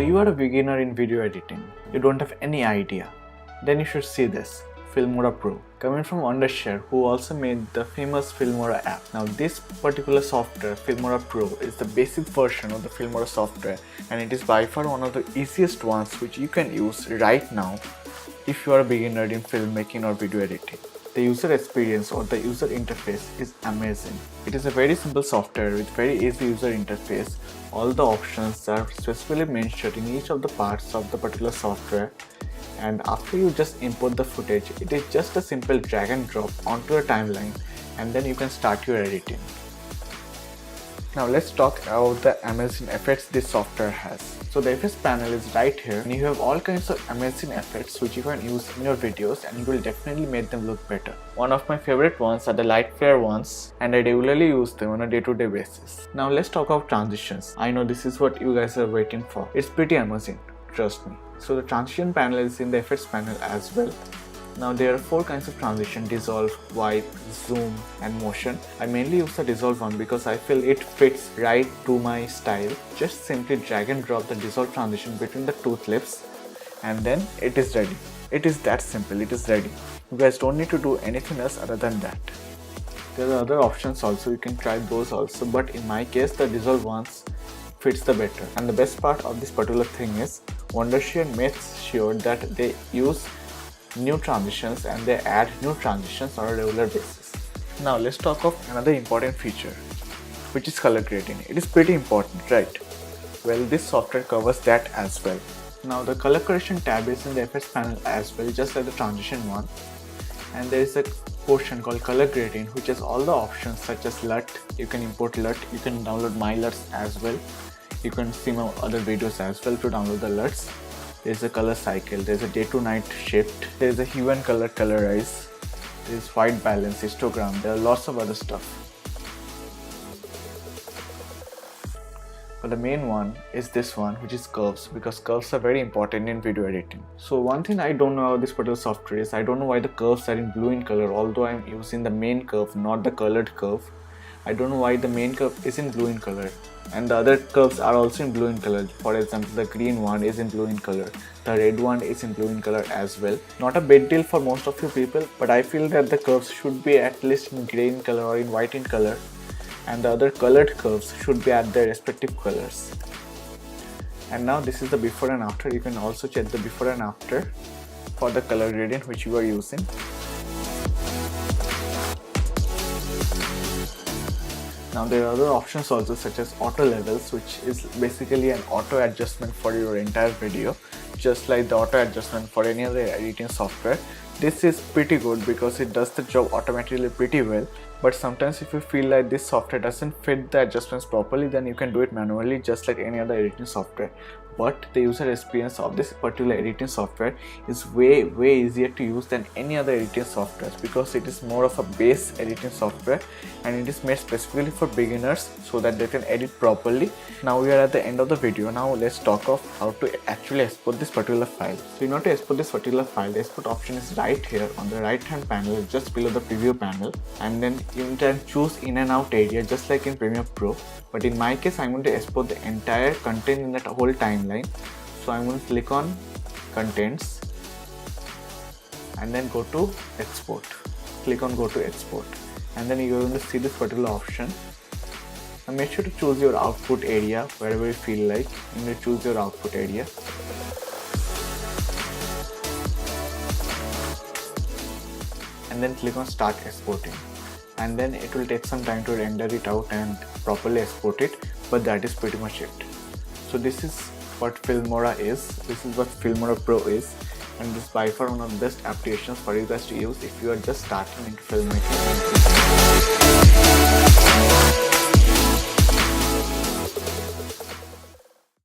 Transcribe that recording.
you are a beginner in video editing, you don't have any idea, then you should see this, FilmoraPro, coming from Wondershare, who also made the famous Filmora app. Now this particular software, FilmoraPro, is the basic version of the Filmora software, and it is by far one of the easiest ones which you can use right now if you are a beginner in filmmaking or video editing. The user experience or the user interface is amazing. It is a very simple software with very easy user interface. All the options are specifically mentioned in each of the parts of the particular software, and after you just import the footage, it is just a simple drag and drop onto your timeline, and then you can start your editing. Now let's talk about the amazing effects this software has. So the effects panel is right here, and you have all kinds of amazing effects which you can use in your videos, and you will definitely make them look better. One of my favorite ones are the light flare ones, and I regularly use them on a day-to-day basis. Now let's talk about transitions. I know this is what you guys are waiting for. It's pretty amazing, trust me. So the transition panel is in the effects panel as well. Now there are 4 kinds of transition: dissolve, wipe, zoom and motion. I mainly use the dissolve one because I feel it fits right to my style. Just simply drag and drop the dissolve transition between the 2 clips, and then it is ready. It is that simple, it is ready. You guys don't need to do anything else other than that. There are other options also, you can try those also, but in my case the dissolve ones fits the better. And the best part of this particular thing is Wondershare makes sure that they use new transitions and they add new transitions on a regular basis. Now let's talk of another important feature, which is color grading. It is pretty important, right? Well, this software covers that as well. Now the color correction tab is in the effects panel as well, just like the transition one, and there is a portion called color grading which has all the options such as LUT. You can import LUT, you can download my LUTs as well, you can see my other videos as well to download the LUTs. There is a color cycle, there is a day to night shift, there is a hue and color colorize, there is white balance, histogram, there are lots of other stuff. But the main one is this one, which is curves, because curves are very important in video editing. So one thing I don't know about this particular software is I don't know why the curves are in blue in color, although I am using the main curve, not the colored curve. I don't know why the main curve is in blue in color, and the other curves are also in blue in color. For example, the green one is in blue in color, the red one is in blue in color as well. Not a big deal for most of you people, but I feel that the curves should be at least in grey in color or in white in color, and the other colored curves should be at their respective colors. And now this is the before and after. You can also check the before and after for the color gradient which you are using. Now there are other options also, such as auto levels, which is basically an auto adjustment for your entire video, just like the auto adjustment for any other editing software. This is pretty good because it does the job automatically pretty well, but sometimes if you feel like this software doesn't fit the adjustments properly, then you can do it manually just like any other editing software. But the user experience of this particular editing software is way easier to use than any other editing software, because it is more of a base editing software and it is made specifically for beginners so that they can edit properly. Now we are at the end of the video. Now let's talk of how to actually export this particular file. So in order to export this particular file, the export option is right here on the right hand panel, just below the preview panel, and then you can choose in and out area just like in Premiere Pro. But in my case, I'm going to export the entire content in that whole timeline. So I'm going to click on contents and then go to export. Click on go to export, and then you're going to see this particular option. And make sure to choose your output area wherever you feel like. You need to choose your output area. And then click on start exporting. And then it will take some time to render it out and properly export it, but that is pretty much it. So this is what Filmora is, this is what FilmoraPro is, and this is by far one of the best applications for you guys to use if you are just starting into filmmaking.